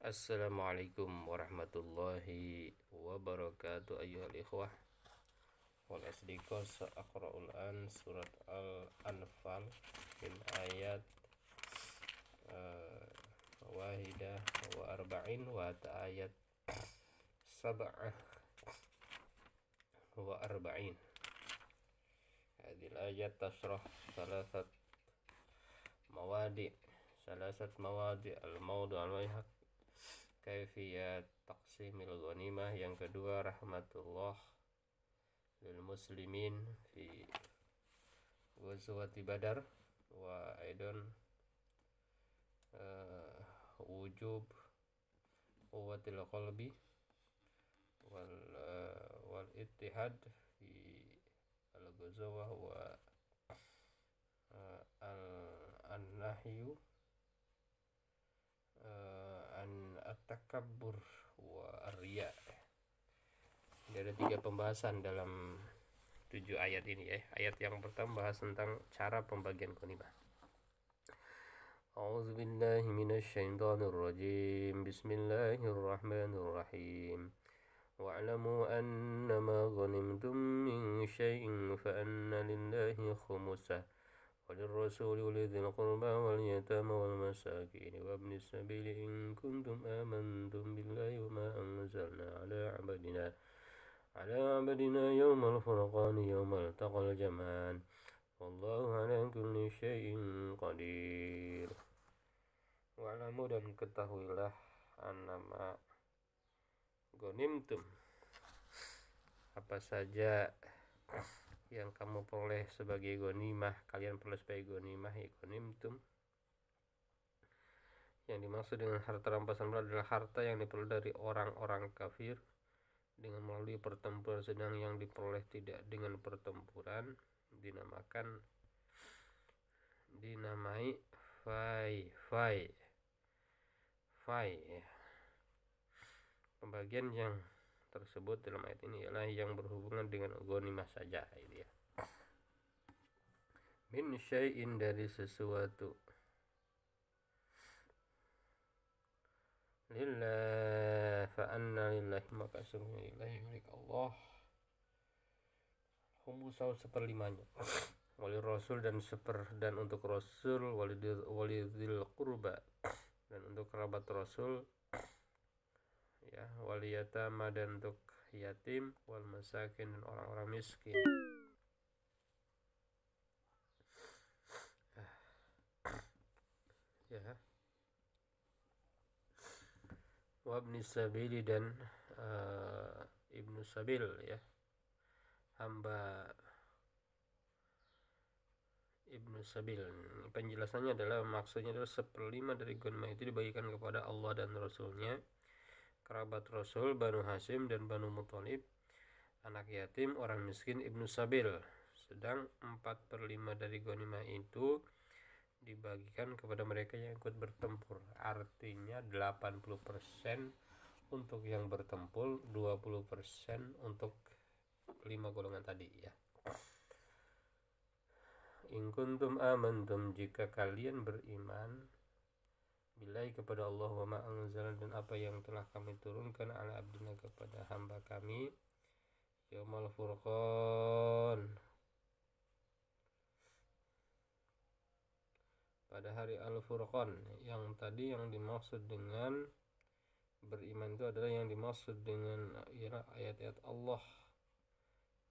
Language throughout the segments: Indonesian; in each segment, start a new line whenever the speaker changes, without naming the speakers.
Assalamualaikum warahmatullahi wabarakatuh ayyuhal ikhwah wal asdiqah. Sa'aqra'ul an surat al-anfal min ayat wahidah wa arba'in wa ayat sab'ah wa arba'in. Hadil ayat tasrah salasat mawadi al-mawdu' al-wayhaq kaifiyat taqsimil ghanimah. Yang kedua, rahmatullah lil muslimin fi ghazwati badar wa aidan wujub quwwatil qalbi wal ittihad fi al-ghazwah wa an-nahyu an at-takabbur wa ar-riya. Ada 3 pembahasan dalam 7 ayat ini ya. Ayat yang pertama bahas tentang cara pembagian ghanimah. A'udzu billahi minasyaitonir rajim. Bismillahirrahmanirrahim. Wa'lamu annama ghanimtum min syai'in fa anna lillahi khumsah وللرسول ولذي القربى واليتامى والمساكين وابن السبيل إن كنتم آمنتم بالله وما أنزلنا على عبدنا يوم الفرقان يوم التقى الجمعان والله على كل شيء قدير. Wa'lamu, dan ketahuilah, annama ghanimtum, apa saja yang kamu peroleh sebagai ghanimah, kalian peroleh sebagai ghanimah, ya ghanimtum. Yang dimaksud dengan harta rampasan adalah harta yang diperoleh dari orang-orang kafir dengan melalui pertempuran, sedang yang diperoleh tidak dengan pertempuran dinamai fai ya. Pembagian yang tersebut dalam ayat ini ialah yang berhubungan dengan ghanimah saja, ini ya. Min syai'in, dari sesuatu. Lillah, fa anna lillahi, maka sungguh lillahi, milik Allah, khumusau, seperlimanya. Wali rasul, dan untuk rasul, walidil qurba, dan untuk kerabat rasul ya, wali yatama, dan untuk yatim, wal masakin, dan orang-orang miskin. Ya, wabni sabili, dan ibnu sabil ya, hamba ibnu sabil. Penjelasannya adalah, maksudnya adalah 1/5 dari ghanimah itu dibagikan kepada Allah dan Rasulnya, kerabat Rasul, Banu Hashim dan Banu Muthalib, anak yatim, orang miskin, ibnu sabil. Sedang 4/5 dari ghanimah itu dibagikan kepada mereka yang ikut bertempur. Artinya 80% untuk yang bertempur, 20% untuk 5 golongan tadi ya. In kuntum amantum, jika kalian beriman, billahi, kepada Allah, wa ma anzalna, dan apa yang telah kami turunkan, ala abdina, kepada hamba kami, yaumal furqan, pada hari al-furqan. Yang tadi yang dimaksud dengan beriman itu adalah yang dimaksud dengan ialah ayat-ayat Allah,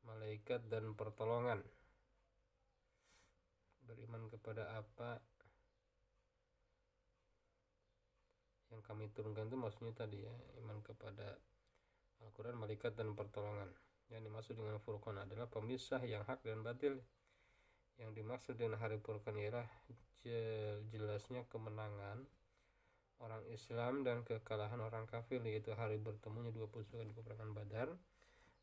malaikat, dan pertolongan. Beriman kepada apa yang kami turunkan itu maksudnya tadi ya, iman kepada Al-Quran, malaikat, dan pertolongan. Yang dimaksud dengan furqan adalah pemisah yang hak dan batil. Yang dimaksud dengan hari furqan ialah jelasnya kemenangan orang Islam dan kekalahan orang kafir, yaitu hari bertemunya 2 pasukan di peperangan Badar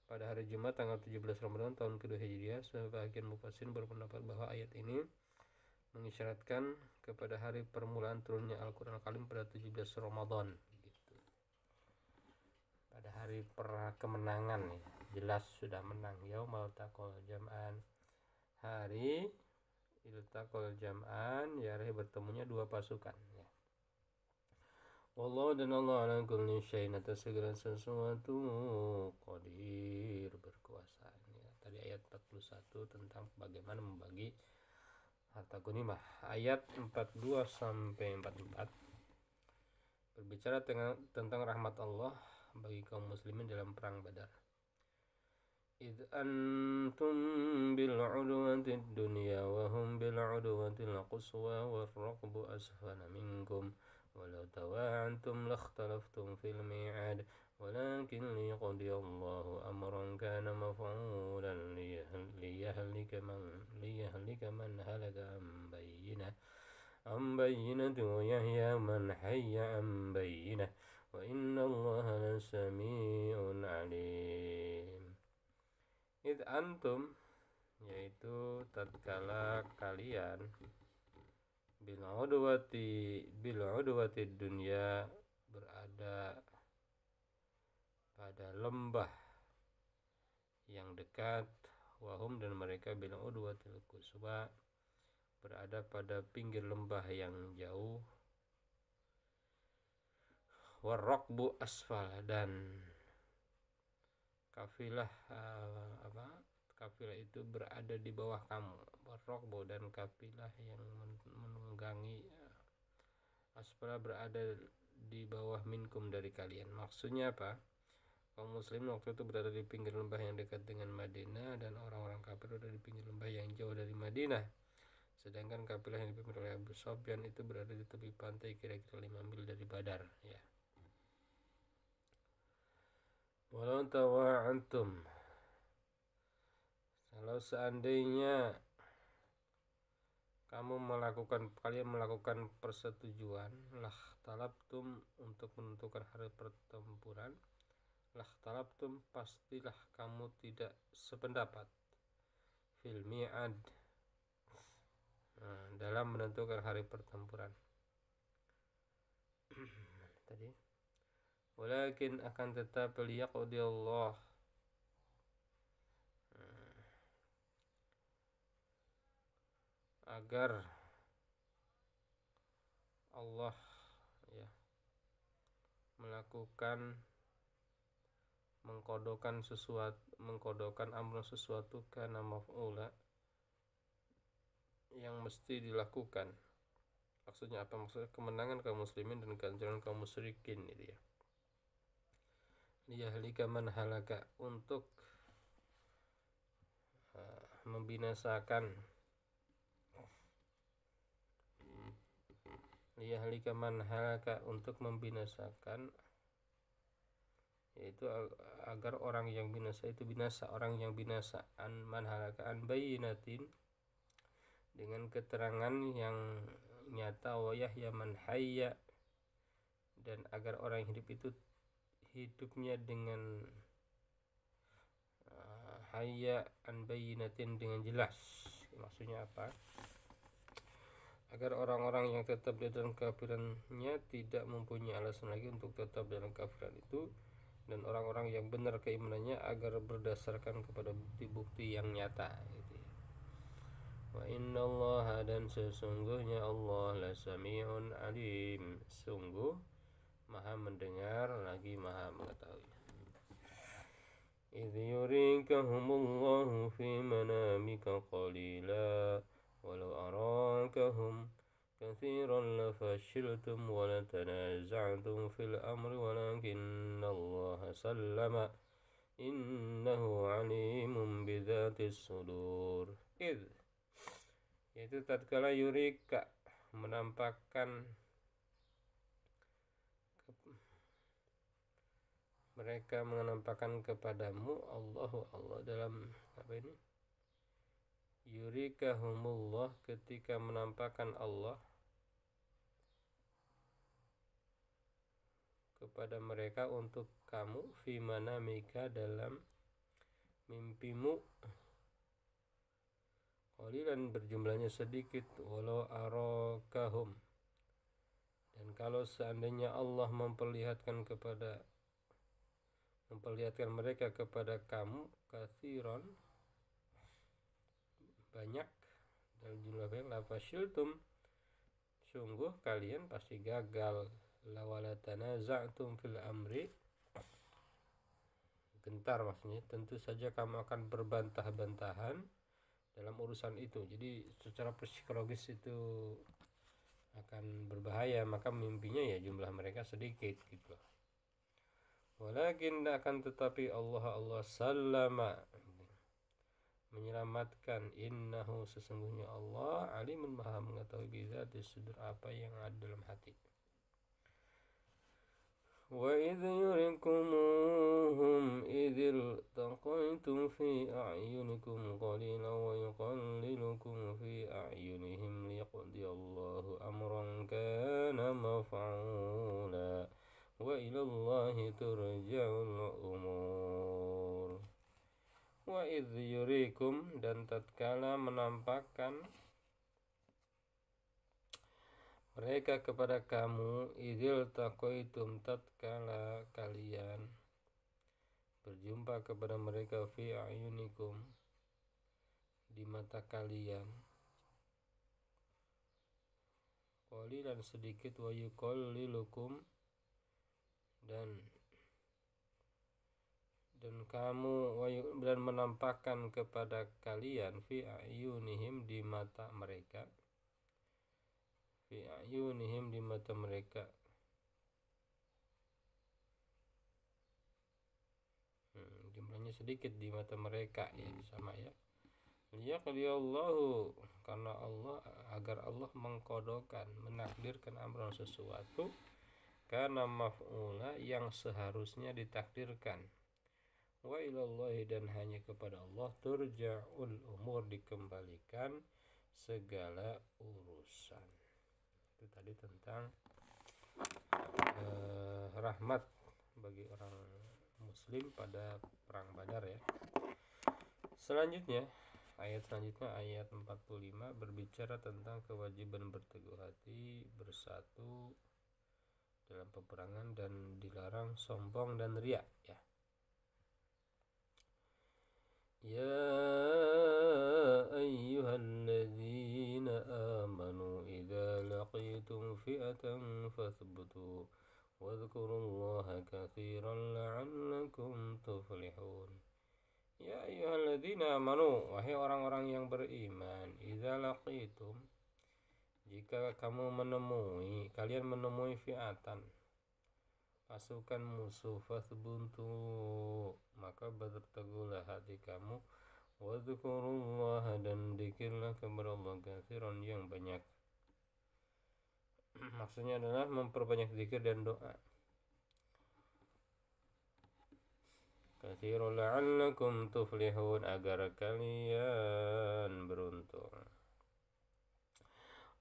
pada hari Jumat tanggal 17 Ramadan tahun kedua Hijriah. Sebagian mufassirin berpendapat bahwa ayat ini mengisyaratkan kepada hari permulaan turunnya Al-Quran Al-Karim pada 17 Ramadan gitu. Pada hari kemenangan ya, jelas sudah menang. Yaumal taqal jam'an, hari iltaqal jam'an, ya, hari bertemunya 2 pasukan ya. Wallahu dan Allah ala kulli syai'in atas segala sesuatu qadir berkuasa. Ya, tadi ayat 41 tentang bagaimana membagi harta ghanimah. Ayat 42 sampai 44 berbicara tentang rahmat Allah bagi kaum muslimin dalam perang Badar. إذ أنتم بالعدوة الدنيا وهم بالعدوة القصوى والركب أسفل منكم ولو تواعدتم لاختلفتم في الميعاد ولكن ليقضي الله أمرا كان مفعولا ليهلك من هلك عن بينة ويحيى من حي عن بينة وإن الله لسميع عليم. Id antum, yaitu tatkala kalian bil udwati dunya berada pada lembah yang dekat, wahum dan mereka bil udwatil quswa berada pada pinggir lembah yang jauh, warrakbu asfal dan kafilah kafilah itu berada di bawah kamu, warrakbu dan kafilah yang menunggangi asfala berada di bawah minkum dari kalian. Maksudnya apa? Kaum muslim waktu itu berada di pinggir lembah yang dekat dengan Madinah dan orang-orang kafir berada di pinggir lembah yang jauh dari Madinah. Sedangkan kafilah yang dipimpin oleh Abu Sufyan itu berada di tepi pantai kira-kira 5 mil dari Badar, ya. Walau tawa'antum, kalau seandainya kalian melakukan persetujuan, lah talabtum untuk menentukan hari pertempuran, lah talabtum pastilah kamu tidak sependapat, fil mi'ad, dalam menentukan hari pertempuran. Tadi walakin akan tetap liyaqdi Allah, agar Allah, ya, mengkodokan amrun sesuatu kana maf'ula yang mesti dilakukan. Maksudnya apa? Maksudnya kemenangan kaum muslimin dan kehancuran kaum musyrikin, itu ya. Liyahlika man halaka, untuk membinasakan, liyahlika man halaka, untuk membinasakan, yaitu agar orang yang binasa itu binasa, orang yang binasa, an man halaka an bayyinatin, dengan keterangan yang nyata, wa yahya man hayya, dan agar orang hidup itu hidupnya dengan hayya an bayyinatin, dengan jelas. Maksudnya apa? Agar orang-orang yang tetap di dalam kafirannya tidak mempunyai alasan lagi untuk tetap dalam kafiran itu, dan orang-orang yang benar keimanannya agar berdasarkan kepada bukti-bukti yang nyata, gitu ya. Wa innallaha, dan sesungguhnya Allah, la sami'un alim, sungguh maha mendengar lagi maha mengetahui. Idh yurikahumullahu fi manamika qalila walau arakahum kathiran lafashiltum wa latanaza'tum fil amri walakinna Allah sallama innahu alimun bidhatis sudur. Idh, yaitu tatkala yurika, menampakkan mereka menampakkan kepadamu, Allah dalam apa ini? Yurikahumullah, ketika menampakkan Allah kepada mereka untuk kamu, fi manamika, dalam mimpimu, qalilan, berjumlahnya sedikit, walau arakahum, dan kalau seandainya Allah memperlihatkan mereka kepada kamu, kathiran, banyak, dalam jumlah banyak, lafashiltum, sungguh kalian pasti gagal, lawala tanaza'tum fil amri, gentar maksudnya, tentu saja kamu akan berbantah-bantahan dalam urusan itu. Jadi secara psikologis itu akan berbahaya, maka mimpinya ya jumlah mereka sedikit gitu. Walakin akan tetapi Allah sallama, menyelamatkan, innahu sesungguhnya Allah alimun maha mengetahui bidzati sudur, apa yang ada dalam hati. Wa idh yurikumuhum idhil taqaitum fi a'yunikum qalilan wa yuqallilukum fi a'yunihim liyaqdiyallahu amran kana maf'ula wa ilallahi turja'ul umur. Wa idh yurikum, dan tatkala menampakkan mereka kepada kamu, idil taqaitum, tatkala kalian berjumpa kepada mereka, fi a'yunikum, di mata kalian, qalilan sedikit, wa yuqallilukum, dan kamu dan menampakkan kepada kalian, fi a'yunihim, di mata mereka, fi a'yunihim, di mata mereka, jumlahnya sedikit, di mata mereka ya sama ya. Liyaqdiyallahu, karena Allah, agar Allah mengkodokan, menakdirkan, amran sesuatu, kana maf'ula, yang seharusnya ditakdirkan, wa ilallahi, dan hanya kepada Allah, turja'ul umur, dikembalikan segala urusan. Itu tadi tentang rahmat bagi orang muslim pada perang Badar ya. Selanjutnya ayat 45 berbicara tentang kewajiban berteguh hati, bersatu dalam peperangan, dan dilarang sombong dan riya ya. Ya ayyuhalladzina amanu idza laqitum fi'atan fathbutu wadhkurullaha katsiran la'allakum tuflihun. Ya ayyuhalladzina amanu, wahai orang-orang yang beriman, idza laqitum, jika kalian menemui fi'atan, pasukan musuh, fathbutu, maka berteguhlah hati kamu, wadhkurullaha, dan dzikirlah kepada Allah, katsiran, yang banyak. Maksudnya adalah memperbanyak zikir dan doa. Katsiran la'allakum tuflihun, agar kalian beruntung.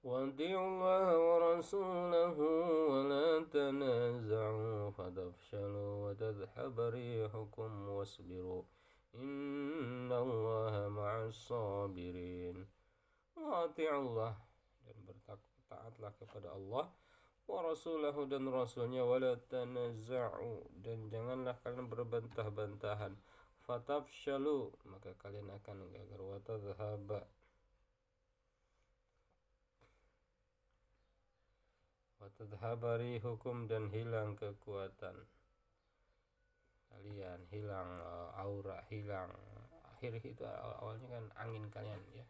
Wa'ti'ullaha wa rasulahu wa la tanaza'u fatafshalu wa tadhhaba rihukum wasbiru innallaha ma'as sabirin. Wa'ti'ullah, dan bertaatlah kepada Allah, wa rasulahu, dan rasulnya, wa la tanaza'u, dan janganlah kalian berbantah-bantahan, fatafshalu, maka kalian akan gagal, wa tadhhaba rihukum, dan hilang kekuatan kalian, hilang aura, hilang, akhir itu awalnya kan angin kalian ya.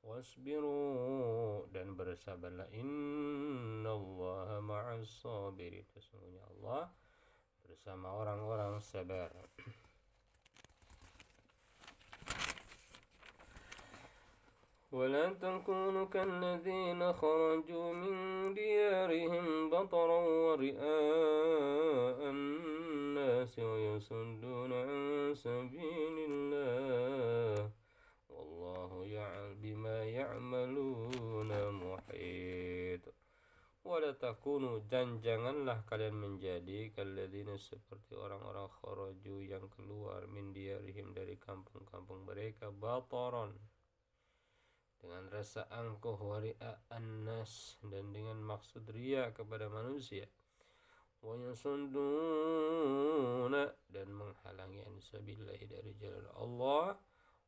Wasbiru, dan bersabarlah, innallaha ma'as sabirin, sesungguhnya Allah bersama orang-orang sabar. ولا تكونوا كالذين خرجوا من ديارهم بطرا ورئاء الناس ويصدون عن سبيل الله والله بما يعملون محيط. Wala takunu, dan janganlah kalian menjadi kalladzina, seperti orang-orang kharaju, yang keluar, min diyarihim, dari kampung-kampung mereka, bataran, dengan rasa angkuh, wari'a annas, dan dengan maksud riya kepada manusia, wa yasunduna, dan menghalangi an sabilillahi, dari jalan Allah,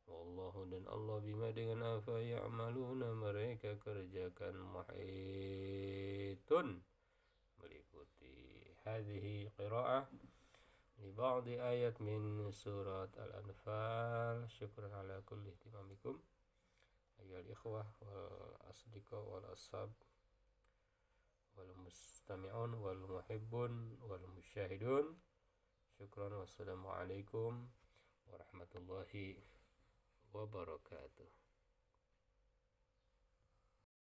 wallahu, dan Allah, bima, dengan apa, ya'maluna, mereka kerjakan, muhitun, meliputi. هذه قراءة لبعض آيات من سورة الأنفال. شكرا على كل اهتمامكم أيها الإخوة والأصدقاء والأصحاب والمستمعون والمحبون والمشاهدون. شكرا والسلام عليكم ورحمة الله wabarakatuh.